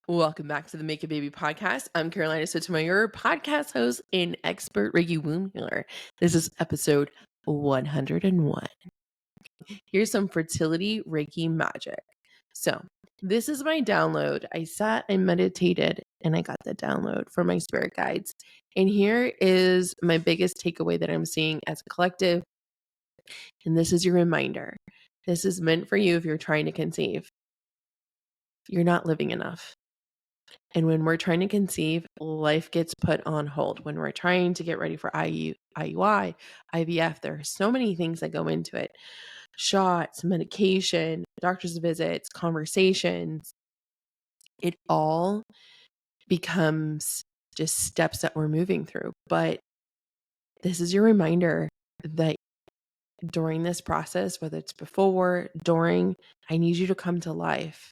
Welcome back to the Make a Baby podcast. I'm Carolina Sotomayor, podcast host and expert Reiki womb healer. This is episode 101. Here's some fertility Reiki magic. So, this is my download. I sat and meditated and I got the download from my spirit guides. And here is my biggest takeaway that I'm seeing as a collective. And this is your reminder. This is meant for you if you're trying to conceive. You're not living enough. And when we're trying to conceive, life gets put on hold. When we're trying to get ready for IUI, IVF, there are so many things that go into it. Shots, medication, doctor's visits, conversations. It all becomes just steps that we're moving through. But this is your reminder that during this process, whether it's before, during, I need you to come to life.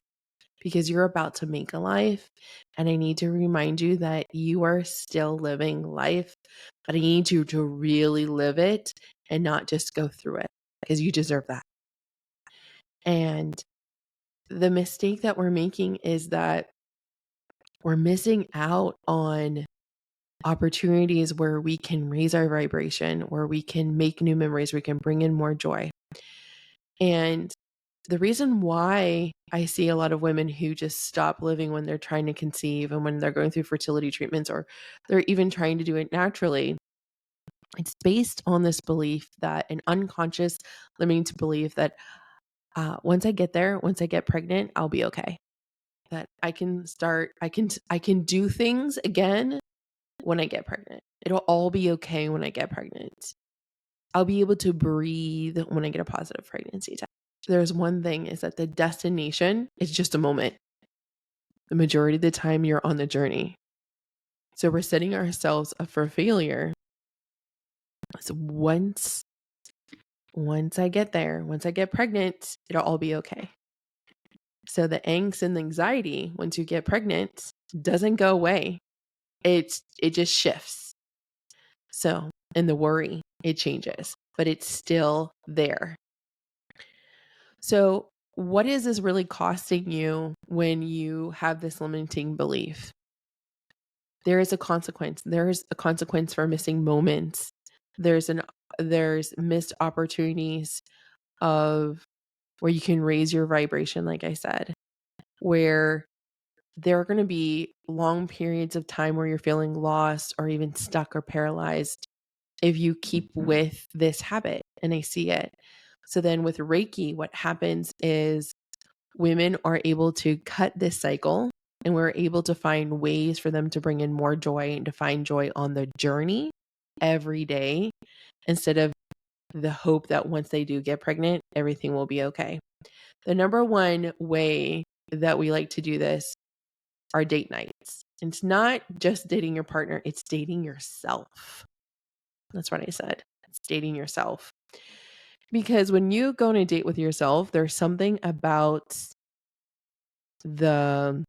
Because you're about to make a life. And I need to remind you that you are still living life, but I need you to really live it and not just go through it because you deserve that. And the mistake that we're making is that we're missing out on opportunities where we can raise our vibration, where we can make new memories, we can bring in more joy. And the reason why I see a lot of women who just stop living when they're trying to conceive and when they're going through fertility treatments or they're even trying to do it naturally, it's based on this belief that an unconscious limiting to belief that once I get there, once I get pregnant, I'll be okay. That I can do things again when I get pregnant. It'll all be okay when I get pregnant. I'll be able to breathe when I get a positive pregnancy test. There's one thing is that the destination is just a moment. The majority of the time you're on the journey. So we're setting ourselves up for failure. So once I get there, once I get pregnant, it'll all be okay. So the angst and the anxiety once you get pregnant doesn't go away. It just shifts. So, and the worry, it changes, but it's still there. So what is this really costing you when you have this limiting belief? There is a consequence. There's a consequence for missing moments. There's missed opportunities of where you can raise your vibration, like I said, where there are going to be long periods of time where you're feeling lost or even stuck or paralyzed if you keep with this habit. And I see it. So then with Reiki, what happens is women are able to cut this cycle and we're able to find ways for them to bring in more joy and to find joy on the journey every day instead of the hope that once they do get pregnant, everything will be okay. The number one way that we like to do this are date nights. It's not just dating your partner, it's dating yourself. That's what I said. It's dating yourself. Because when you go on a date with yourself, there's something about the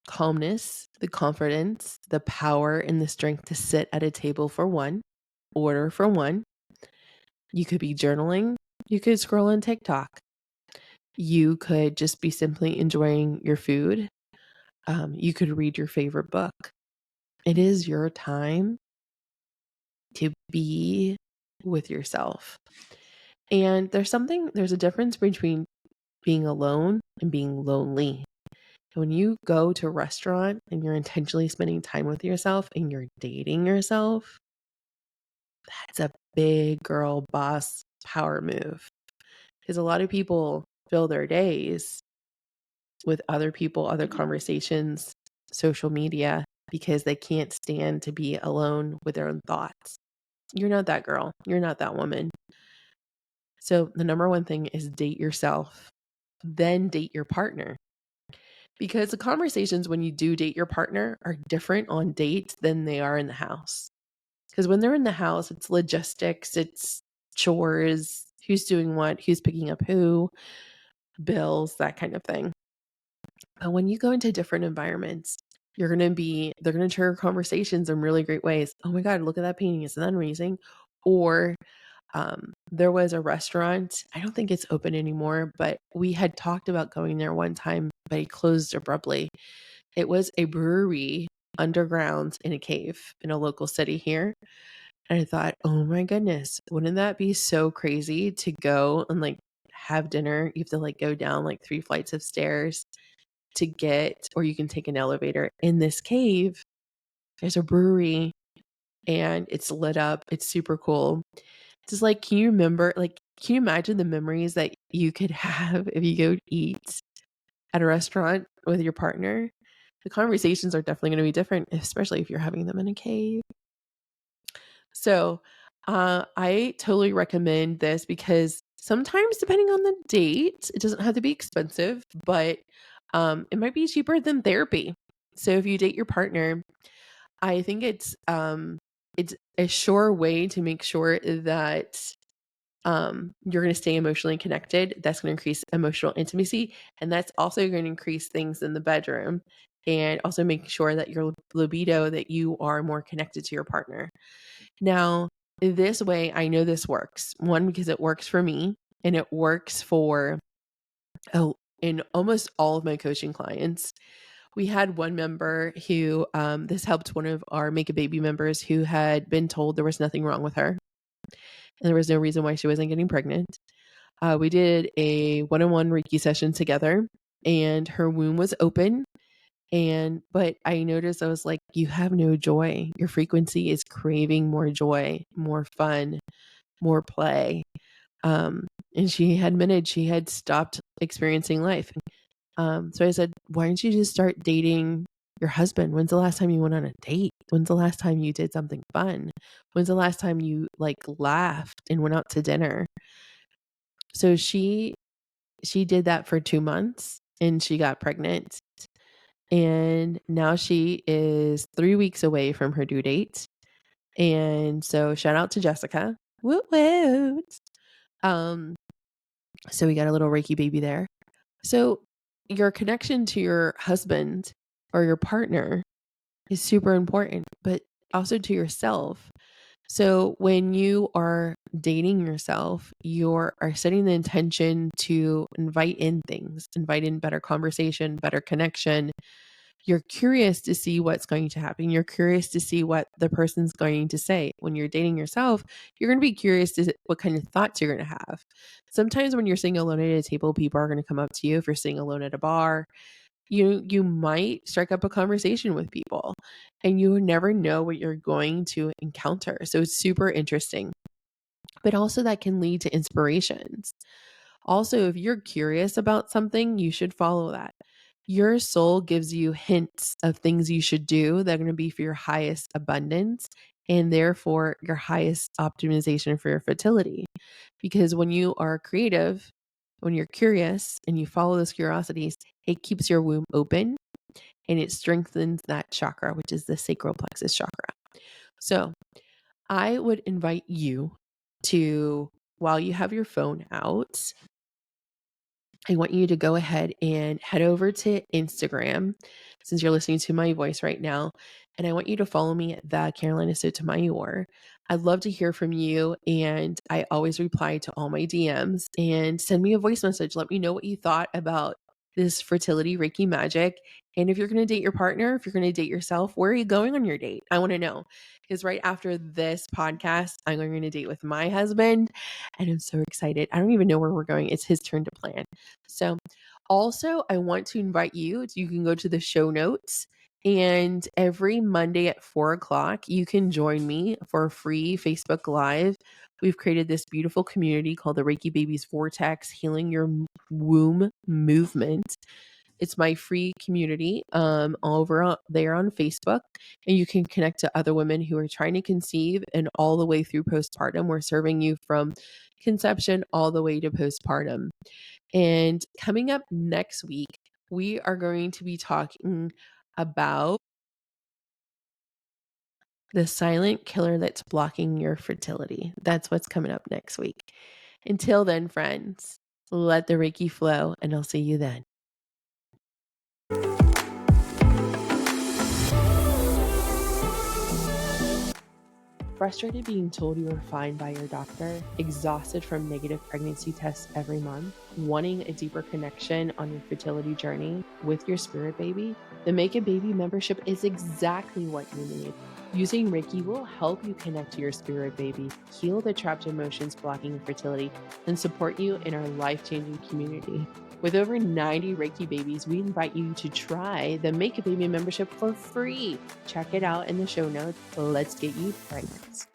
calmness, the confidence, the power, and the strength to sit at a table for one, order for one. You could be journaling. You could scroll on TikTok. You could just be simply enjoying your food. You could read your favorite book. It is your time to be with yourself. And there's a difference between being alone and being lonely. When you go to a restaurant and you're intentionally spending time with yourself and you're dating yourself, that's a big girl boss power move. Because a lot of people fill their days with other people, other conversations, social media, because they can't stand to be alone with their own thoughts. You're not that girl. You're not that woman. So the number one thing is date yourself, then date your partner. Because the conversations when you do date your partner are different on dates than they are in the house. Because when they're in the house, it's logistics, it's chores, who's doing what, who's picking up who, bills, that kind of thing. But when you go into different environments, they're going to trigger conversations in really great ways. Oh my God, look at that painting. Isn't that amazing? Or there was a restaurant, I don't think it's open anymore, but we had talked about going there one time but it closed abruptly. It was a brewery underground in a cave in a local city here. And I thought, oh my goodness, wouldn't that be so crazy to go and like have dinner? You have to like go down like 3 flights of stairs to get, or you can take an elevator in this cave. There's a brewery and it's lit up. It's super cool. It's just like, can you remember, like, can you imagine the memories that you could have if you go eat at a restaurant with your partner? The conversations are definitely going to be different, especially if you're having them in a cave. So, I totally recommend this because sometimes, depending on the date, it doesn't have to be expensive, but it might be cheaper than therapy. So, if you date your partner, I think it's a sure way to make sure that you're going to stay emotionally connected. That's going to increase emotional intimacy, and that's also going to increase things in the bedroom, and also make sure that your libido, that you are more connected to your partner. Now, this way, I know this works. One, because it works for me, and it works for in almost all of my coaching clients. We had one member who, this helped one of our Make a Baby members who had been told there was nothing wrong with her and there was no reason why she wasn't getting pregnant. We did a one-on-one Reiki session together, and her womb was open. But I noticed, I was like, you have no joy. Your frequency is craving more joy, more fun, more play. And she had admitted she had stopped experiencing life. So I said, why don't you just start dating your husband? When's the last time you went on a date? When's the last time you did something fun? When's the last time you like laughed and went out to dinner? So she did that for 2 months and she got pregnant. And now she is 3 weeks away from her due date. And so shout out to Jessica. Woot woot. So we got a little Reiki baby there. So your connection to your husband or your partner is super important, but also to yourself. So when you are dating yourself, you are setting the intention to invite in things, invite in better conversation, better connection. You're curious to see what's going to happen. You're curious to see what the person's going to say. When you're dating yourself, you're going to be curious to what kind of thoughts you're going to have. Sometimes when you're sitting alone at a table, people are going to come up to you. If you're sitting alone at a bar, you might strike up a conversation with people, and you never know what you're going to encounter. So it's super interesting. But also that can lead to inspirations. Also, if you're curious about something, you should follow that. Your soul gives you hints of things you should do that are going to be for your highest abundance and therefore your highest optimization for your fertility. Because when you are creative, when you're curious and you follow those curiosities, it keeps your womb open and it strengthens that chakra, which is the sacral plexus chakra. So I would invite you to, while you have your phone out, I want you to go ahead and head over to Instagram, since you're listening to my voice right now. And I want you to follow me at the Carolina Sotomayor. I'd love to hear from you. And I always reply to all my DMs, and send me a voice message. Let me know what you thought about this fertility Reiki magic. And if you're going to date your partner, if you're going to date yourself, where are you going on your date? I want to know. Because right after this podcast, I'm going on a date with my husband. And I'm so excited. I don't even know where we're going. It's his turn to plan. So also, I want to invite you, you can go to the show notes, and every Monday at 4 o'clock, you can join me for a free Facebook Live. We've created this beautiful community called the Reiki Babies Vortex Healing Your Womb Movement. It's my free community all over there on Facebook, and you can connect to other women who are trying to conceive and all the way through postpartum. We're serving you from conception all the way to postpartum. And coming up next week, we are going to be talking about the silent killer that's blocking your fertility. That's what's coming up next week. Until then, friends, let the Reiki flow, and I'll see you then. Frustrated being told you are fine by your doctor? Exhausted from negative pregnancy tests every month? Wanting a deeper connection on your fertility journey with your spirit baby? The Make a Baby membership is exactly what you need. Using Reiki will help you connect to your spirit baby, heal the trapped emotions blocking fertility, and support you in our life-changing community. With over 90 Reiki babies, we invite you to try the Make a Baby membership for free. Check it out in the show notes. Let's get you pregnant.